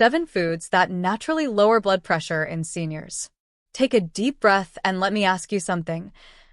7 foods that naturally lower blood pressure in seniors. Take a deep breath and let me ask you something.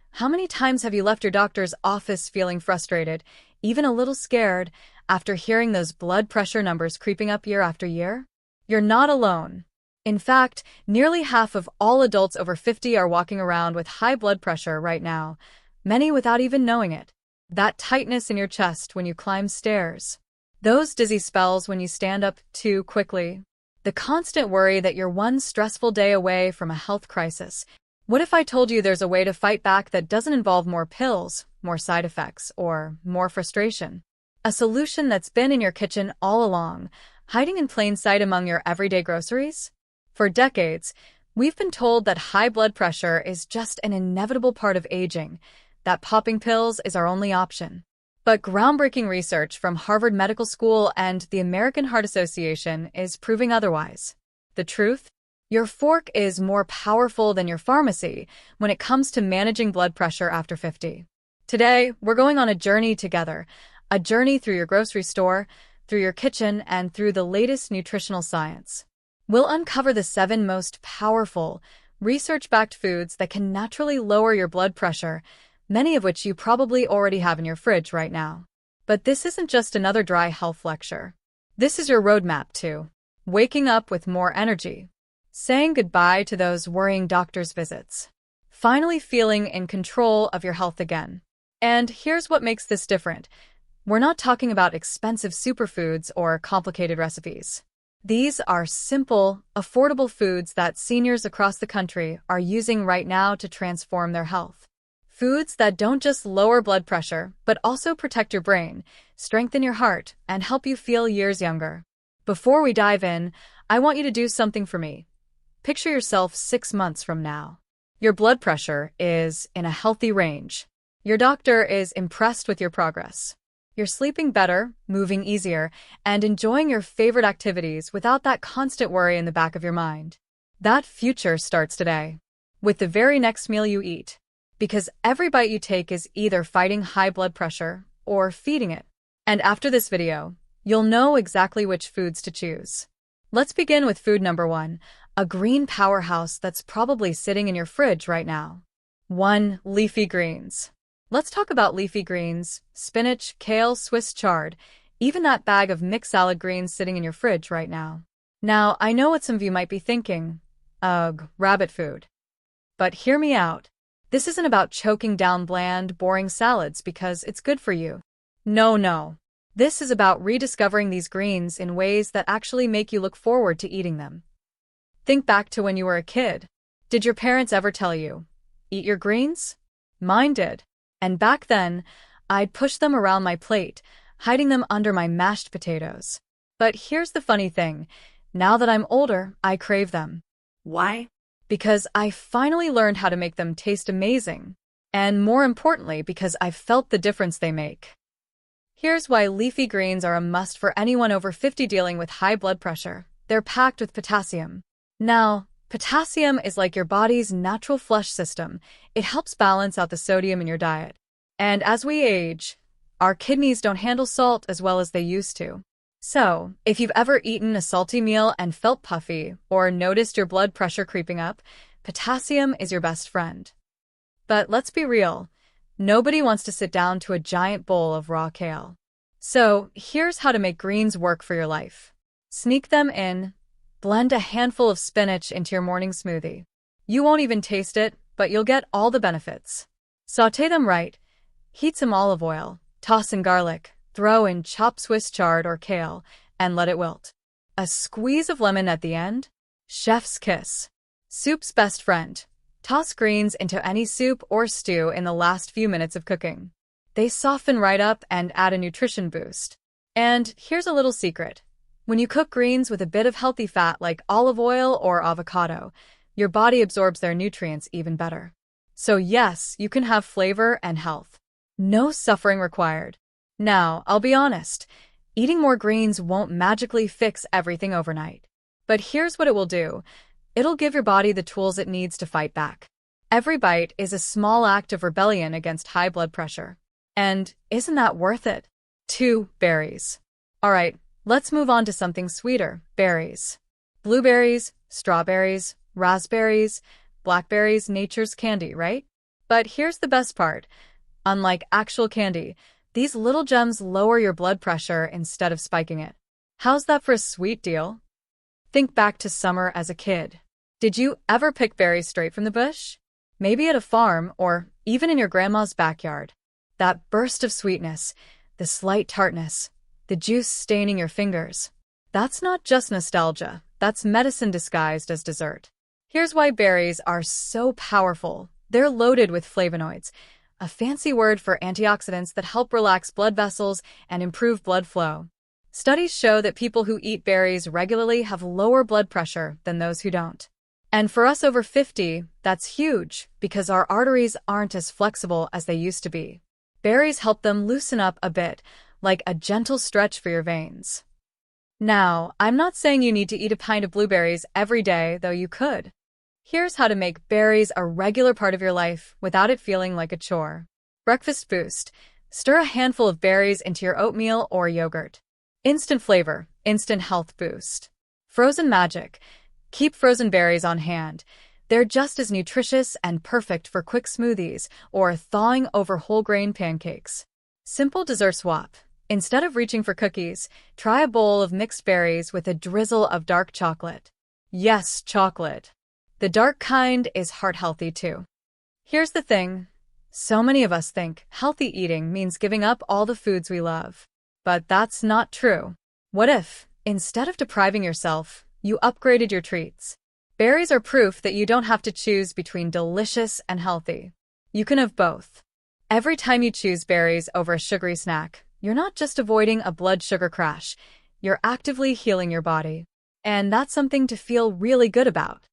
How many times have you left your doctor's office feeling frustrated, even a little scared, after hearing those blood pressure numbers creeping up year after year? You're not alone. In fact, nearly half of all adults over 50 are walking around with high blood pressure right now, many without even knowing it. That tightness in your chest when you climb stairs. Those dizzy spells when you stand up too quickly. The constant worry that you're one stressful day away from a health crisis. What if I told you there's a way to fight back that doesn't involve more pills, more side effects, or more frustration? A solution that's been in your kitchen all along, hiding in plain sight among your everyday groceries? For decades, we've been told that high blood pressure is just an inevitable part of aging, that popping pills is our only option. But groundbreaking research from Harvard Medical School and the American Heart Association is proving otherwise. The truth? Your fork is more powerful than your pharmacy when it comes to managing blood pressure after 50. Today, we're going on a journey together, a journey through your grocery store, through your kitchen, and through the latest nutritional science. We'll uncover the 7 most powerful, research-backed foods that can naturally lower your blood pressure, many of which you probably already have in your fridge right now. But this isn't just another dry health lecture. This is your roadmap to waking up with more energy, saying goodbye to those worrying doctor's visits, finally feeling in control of your health again. And here's what makes this different. We're not talking about expensive superfoods or complicated recipes. These are simple, affordable foods that seniors across the country are using right now to transform their health. Foods that don't just lower blood pressure, but also protect your brain, strengthen your heart, and help you feel years younger. Before we dive in, I want you to do something for me. Picture yourself 6 months from now. Your blood pressure is in a healthy range. Your doctor is impressed with your progress. You're sleeping better, moving easier, and enjoying your favorite activities without that constant worry in the back of your mind. That future starts today, with the very next meal you eat. Because every bite you take is either fighting high blood pressure or feeding it. And after this video, you'll know exactly which foods to choose. Let's begin with food number 1, a green powerhouse that's probably sitting in your fridge right now. 1. Leafy greens. Let's talk about leafy greens: spinach, kale, Swiss chard, even that bag of mixed salad greens sitting in your fridge right now. Now, I know what some of you might be thinking. Ugh, rabbit food. But hear me out. This isn't about choking down bland, boring salads because it's good for you. No. This is about rediscovering these greens in ways that actually make you look forward to eating them. Think back to when you were a kid. Did your parents ever tell you, eat your greens? Mine did. And back then, I'd push them around my plate, hiding them under my mashed potatoes. But here's the funny thing. Now that I'm older, I crave them. Why? Because I finally learned how to make them taste amazing. And more importantly, because I've felt the difference they make. Here's why leafy greens are a must for anyone over 50 dealing with high blood pressure. They're packed with potassium. Now, potassium is like your body's natural flush system. It helps balance out the sodium in your diet. And as we age, our kidneys don't handle salt as well as they used to. So, if you've ever eaten a salty meal and felt puffy, or noticed your blood pressure creeping up, potassium is your best friend. But let's be real, nobody wants to sit down to a giant bowl of raw kale. So, here's how to make greens work for your life. Sneak them in, blend a handful of spinach into your morning smoothie. You won't even taste it, but you'll get all the benefits. Sauté them right, heat some olive oil, toss in garlic, throw in chopped Swiss chard or kale, and let it wilt. A squeeze of lemon at the end? Chef's kiss. Soup's best friend. Toss greens into any soup or stew in the last few minutes of cooking. They soften right up and add a nutrition boost. And here's a little secret. When you cook greens with a bit of healthy fat like olive oil or avocado, your body absorbs their nutrients even better. So yes, you can have flavor and health. No suffering required. Now, I'll be honest, eating more greens won't magically fix everything overnight. But here's what it will do. It'll give your body the tools it needs to fight back. Every bite is a small act of rebellion against high blood pressure. And isn't that worth it? 2. Berries. All right, Let's move on to something sweeter, berries. Blueberries, strawberries, raspberries, blackberries, nature's candy, right? But here's the best part. Unlike actual candy, these little gems lower your blood pressure instead of spiking it. How's that for a sweet deal? Think back to summer as a kid. Did you ever pick berries straight from the bush? Maybe at a farm or even in your grandma's backyard. That burst of sweetness, the slight tartness, the juice staining your fingers. That's not just nostalgia, that's medicine disguised as dessert. Here's why berries are so powerful. They're loaded with flavonoids, a fancy word for antioxidants that help relax blood vessels and improve blood flow. Studies show that people who eat berries regularly have lower blood pressure than those who don't. And for us over 50, that's huge because our arteries aren't as flexible as they used to be. Berries help them loosen up a bit, like a gentle stretch for your veins. Now, I'm not saying you need to eat a pint of blueberries every day, though you could. Here's how to make berries a regular part of your life without it feeling like a chore. Breakfast boost. Stir a handful of berries into your oatmeal or yogurt. Instant flavor, instant health boost. Frozen magic. Keep frozen berries on hand. They're just as nutritious and perfect for quick smoothies or thawing over whole grain pancakes. Simple dessert swap. Instead of reaching for cookies, try a bowl of mixed berries with a drizzle of dark chocolate. Yes, chocolate. The dark kind is heart-healthy too. Here's the thing. So many of us think healthy eating means giving up all the foods we love. But that's not true. What if, instead of depriving yourself, you upgraded your treats? Berries are proof that you don't have to choose between delicious and healthy. You can have both. Every time you choose berries over a sugary snack, you're not just avoiding a blood sugar crash, you're actively healing your body. And that's something to feel really good about.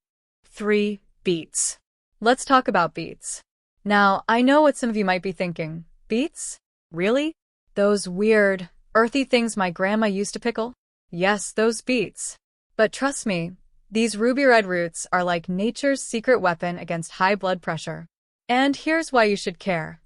3. Beets. Let's talk about beets. Now, I know what some of you might be thinking. Beets? Really? Those weird, earthy things my grandma used to pickle? Yes, those beets. But trust me, these ruby red roots are like nature's secret weapon against high blood pressure. And here's why you should care.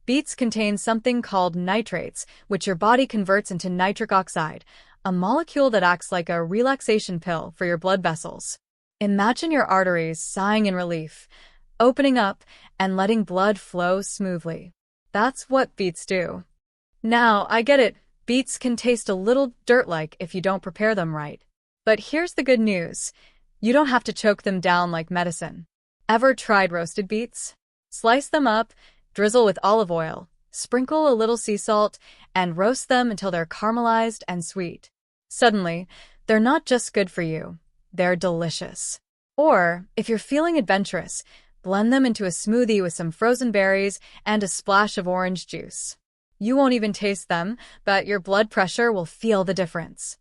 Beets contain something called nitrates, which your body converts into nitric oxide, a molecule that acts like a relaxation pill for your blood vessels. Imagine your arteries sighing in relief, opening up and letting blood flow smoothly. That's what beets do. Now, I get it, beets can taste a little dirt-like if you don't prepare them right. But here's the good news. You don't have to choke them down like medicine. Ever tried roasted beets? Slice them up, drizzle with olive oil, sprinkle a little sea salt, and roast them until they're caramelized and sweet. Suddenly, they're not just good for you, they're delicious. Or, if you're feeling adventurous, blend them into a smoothie with some frozen berries and a splash of orange juice. You won't even taste them, but your blood pressure will feel the difference.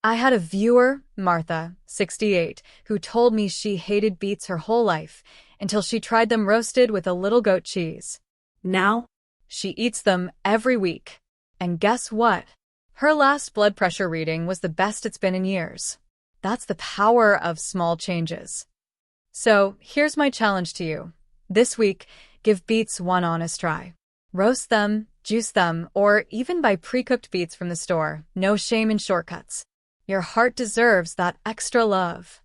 I had a viewer, Martha, 68, who told me she hated beets her whole life until she tried them roasted with a little goat cheese. Now, she eats them every week. And guess what? Her last blood pressure reading was the best it's been in years. That's the power of small changes. So, here's my challenge to you. This week, give beets one honest try. Roast them, juice them, or even buy pre-cooked beets from the store. No shame in shortcuts. Your heart deserves that extra love.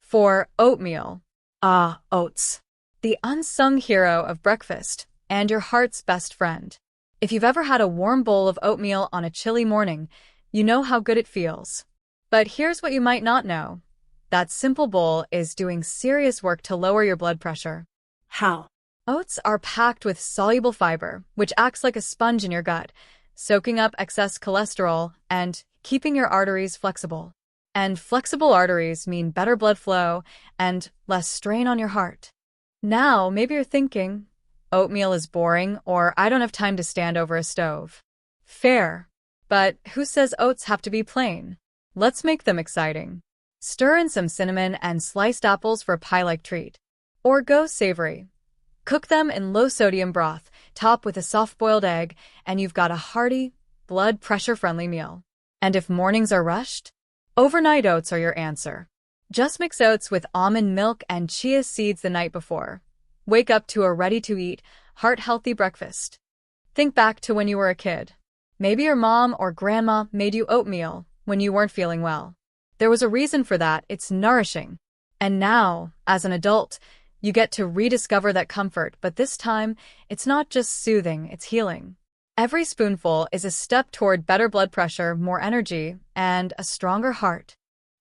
4. Oatmeal. Ah, oats. The unsung hero of breakfast, and your heart's best friend. If you've ever had a warm bowl of oatmeal on a chilly morning, you know how good it feels. But here's what you might not know. That simple bowl is doing serious work to lower your blood pressure. How? Oats are packed with soluble fiber, which acts like a sponge in your gut, soaking up excess cholesterol and keeping your arteries flexible. And flexible arteries mean better blood flow and less strain on your heart. Now, maybe you're thinking, oatmeal is boring or I don't have time to stand over a stove. Fair. But who says oats have to be plain? Let's make them exciting. Stir in some cinnamon and sliced apples for a pie-like treat. Or go savory. Cook them in low-sodium broth, top with a soft-boiled egg, and you've got a hearty, blood pressure-friendly meal. And if mornings are rushed, overnight oats are your answer. Just mix oats with almond milk and chia seeds the night before. Wake up to a ready-to-eat, heart-healthy breakfast. Think back to when you were a kid. Maybe your mom or grandma made you oatmeal, when you weren't feeling well. There was a reason for that. It's nourishing. And now, as an adult, you get to rediscover that comfort, but this time, it's not just soothing, it's healing. Every spoonful is a step toward better blood pressure, more energy, and a stronger heart.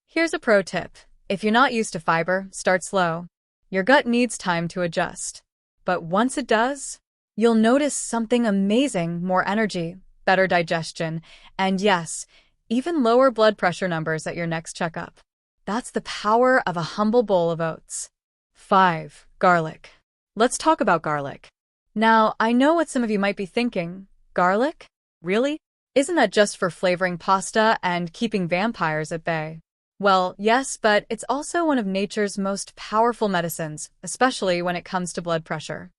Here's a pro tip. If you're not used to fiber, start slow. Your gut needs time to adjust. But once it does, you'll notice something amazing: more energy, better digestion, and yes, even lower blood pressure numbers at your next checkup. That's the power of a humble bowl of oats. 5. Garlic. Let's talk about garlic. Now, I know what some of you might be thinking. Garlic? Really? Isn't that just for flavoring pasta and keeping vampires at bay? Well, yes, but it's also one of nature's most powerful medicines, especially when it comes to blood pressure.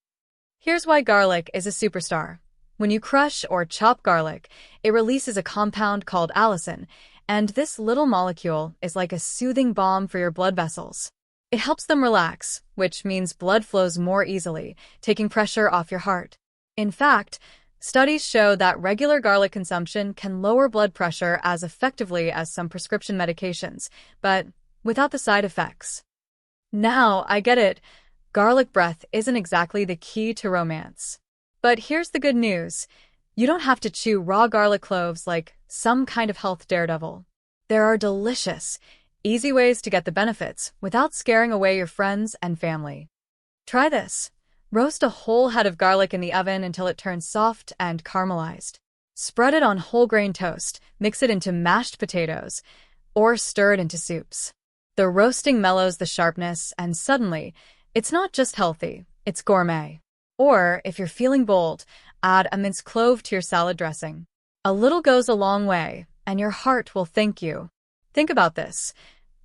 Here's why garlic is a superstar. When you crush or chop garlic, it releases a compound called allicin, and this little molecule is like a soothing balm for your blood vessels. It helps them relax, which means blood flows more easily, taking pressure off your heart. In fact, studies show that regular garlic consumption can lower blood pressure as effectively as some prescription medications, but without the side effects. Now, I get it. Garlic breath isn't exactly the key to romance. But here's the good news. You don't have to chew raw garlic cloves like some kind of health daredevil. There are delicious, easy ways to get the benefits without scaring away your friends and family. Try this. Roast a whole head of garlic in the oven until it turns soft and caramelized. Spread it on whole grain toast, mix it into mashed potatoes, or stir it into soups. The roasting mellows the sharpness, and suddenly, it's not just healthy, it's gourmet. Or, if you're feeling bold, add a minced clove to your salad dressing. A little goes a long way, and your heart will thank you. Think about this.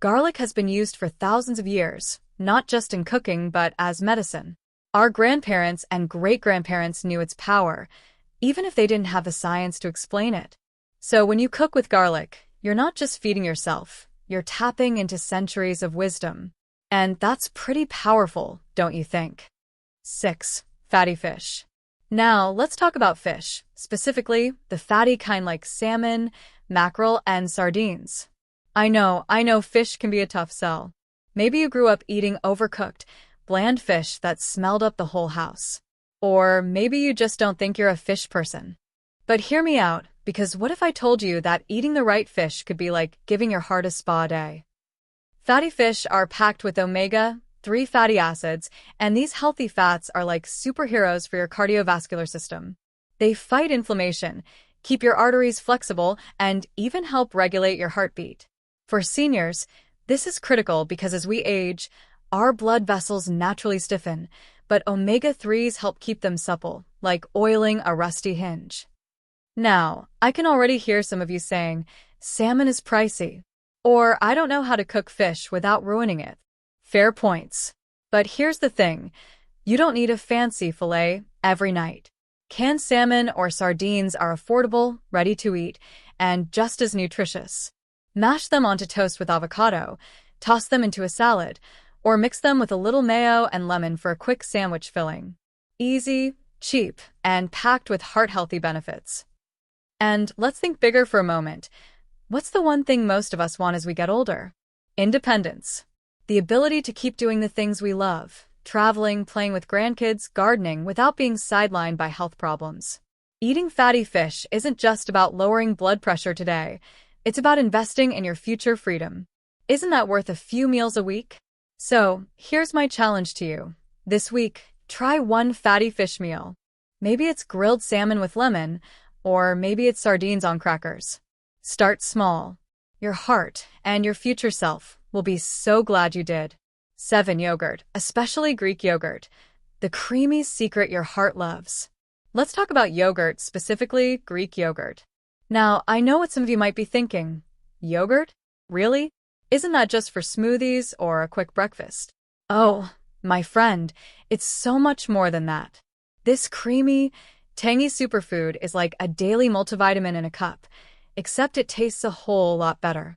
Garlic has been used for thousands of years, not just in cooking but as medicine. Our grandparents and great-grandparents knew its power, even if they didn't have the science to explain it. So when you cook with garlic, you're not just feeding yourself, you're tapping into centuries of wisdom. And that's pretty powerful, don't you think? 6. Fatty fish. Now, let's talk about fish, specifically the fatty kind like salmon, mackerel, and sardines. I know fish can be a tough sell. Maybe you grew up eating overcooked, bland fish that smelled up the whole house. Or maybe you just don't think you're a fish person. But hear me out, because what if I told you that eating the right fish could be like giving your heart a spa day? Fatty fish are packed with omega-3 fatty acids, and these healthy fats are like superheroes for your cardiovascular system. They fight inflammation, keep your arteries flexible, and even help regulate your heartbeat. For seniors, this is critical because as we age, our blood vessels naturally stiffen, but omega-3s help keep them supple, like oiling a rusty hinge. Now, I can already hear some of you saying, salmon is pricey, or I don't know how to cook fish without ruining it. Fair points. But here's the thing, you don't need a fancy fillet every night. Canned salmon or sardines are affordable, ready to eat, and just as nutritious. Mash them onto toast with avocado, toss them into a salad, or mix them with a little mayo and lemon for a quick sandwich filling. Easy, cheap, and packed with heart-healthy benefits. And let's think bigger for a moment. What's the one thing most of us want as we get older? Independence. The ability to keep doing the things we love, traveling, playing with grandkids, gardening, without being sidelined by health problems. Eating fatty fish isn't just about lowering blood pressure today. It's about investing in your future freedom. Isn't that worth a few meals a week? So, here's my challenge to you. This week, try one fatty fish meal. Maybe it's grilled salmon with lemon, or maybe it's sardines on crackers. Start small. Your heart and your future self will be so glad you did. 7. Yogurt, especially Greek yogurt, the creamy secret your heart loves. Let's talk about yogurt, specifically Greek yogurt. Now, I know what some of you might be thinking. Yogurt? Really? Isn't that just for smoothies or a quick breakfast? Oh, my friend, it's so much more than that. This creamy, tangy superfood is like a daily multivitamin in a cup, except it tastes a whole lot better.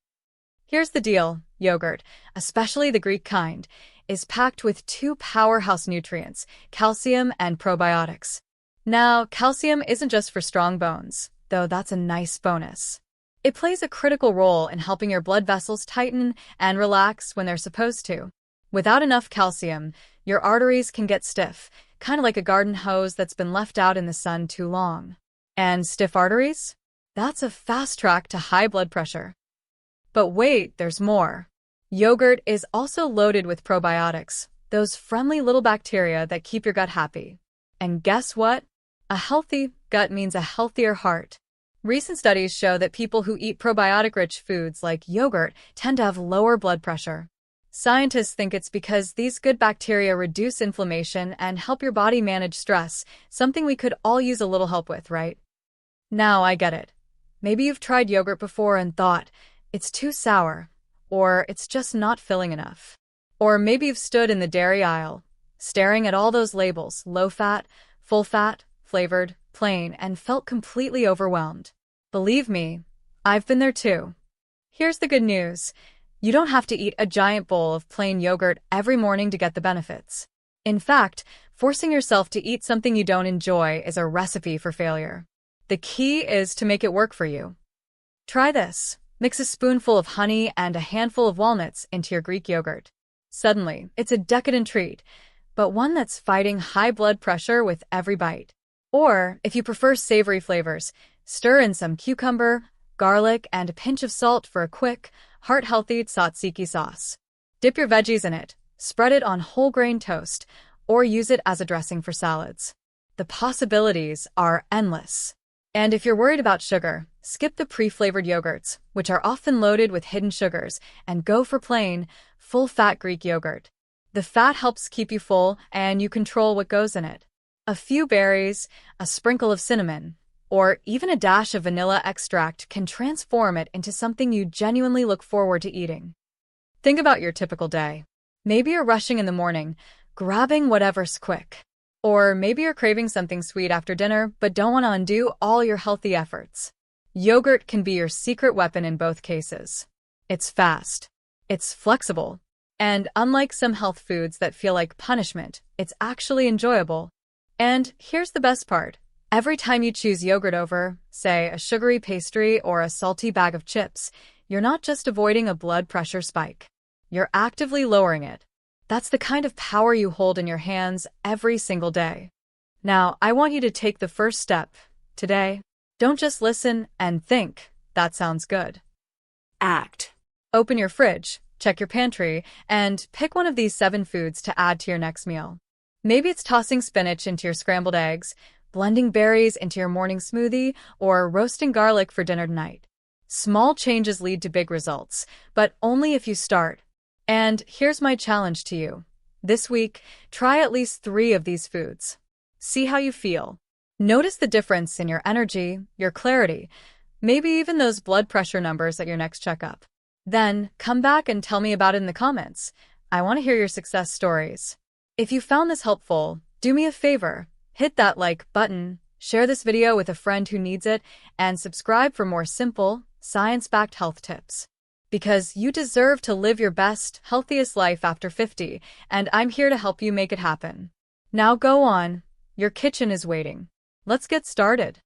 Here's the deal. Yogurt, especially the Greek kind, is packed with two powerhouse nutrients, calcium and probiotics. Now, calcium isn't just for strong bones, though that's a nice bonus. It plays a critical role in helping your blood vessels tighten and relax when they're supposed to. Without enough calcium, your arteries can get stiff, kind of like a garden hose that's been left out in the sun too long. And stiff arteries? That's a fast track to high blood pressure. But wait, there's more. Yogurt is also loaded with probiotics, those friendly little bacteria that keep your gut happy. And guess what? A healthy gut means a healthier heart. Recent studies show that people who eat probiotic-rich foods like yogurt tend to have lower blood pressure. Scientists think it's because these good bacteria reduce inflammation and help your body manage stress, something we could all use a little help with, right? Now I get it. Maybe you've tried yogurt before and thought, it's too sour, or it's just not filling enough. Or maybe you've stood in the dairy aisle, staring at all those labels, low fat, full fat, flavored, plain, and felt completely overwhelmed. Believe me, I've been there too. Here's the good news. You don't have to eat a giant bowl of plain yogurt every morning to get the benefits. In fact, forcing yourself to eat something you don't enjoy is a recipe for failure. The key is to make it work for you. Try this. Mix a spoonful of honey and a handful of walnuts into your Greek yogurt. Suddenly, it's a decadent treat, but one that's fighting high blood pressure with every bite. Or, if you prefer savory flavors, stir in some cucumber, garlic, and a pinch of salt for a quick, heart-healthy tzatziki sauce. Dip your veggies in it, spread it on whole grain toast, or use it as a dressing for salads. The possibilities are endless. And if you're worried about sugar, skip the pre-flavored yogurts, which are often loaded with hidden sugars, and go for plain, full-fat Greek yogurt. The fat helps keep you full, and you control what goes in it. A few berries, a sprinkle of cinnamon, or even a dash of vanilla extract can transform it into something you genuinely look forward to eating. Think about your typical day. Maybe you're rushing in the morning, grabbing whatever's quick. Or maybe you're craving something sweet after dinner but don't want to undo all your healthy efforts. Yogurt can be your secret weapon in both cases. It's fast. It's flexible. And unlike some health foods that feel like punishment, it's actually enjoyable. And here's the best part. Every time you choose yogurt over, say, a sugary pastry or a salty bag of chips, you're not just avoiding a blood pressure spike. You're actively lowering it. That's the kind of power you hold in your hands every single day. Now, I want you to take the first step today. Don't just listen and think, that sounds good. Act. Open your fridge, check your pantry, and pick one of these 7 foods to add to your next meal. Maybe it's tossing spinach into your scrambled eggs, blending berries into your morning smoothie, or roasting garlic for dinner tonight. Small changes lead to big results, but only if you start. And here's my challenge to you. This week, try at least 3 of these foods. See how you feel. Notice the difference in your energy, your clarity, maybe even those blood pressure numbers at your next checkup. Then, come back and tell me about it in the comments. I want to hear your success stories. If you found this helpful, do me a favor. Hit that like button, share this video with a friend who needs it, and subscribe for more simple, science-backed health tips. Because you deserve to live your best, healthiest life after 50, and I'm here to help you make it happen. Now go on. Your kitchen is waiting. Let's get started.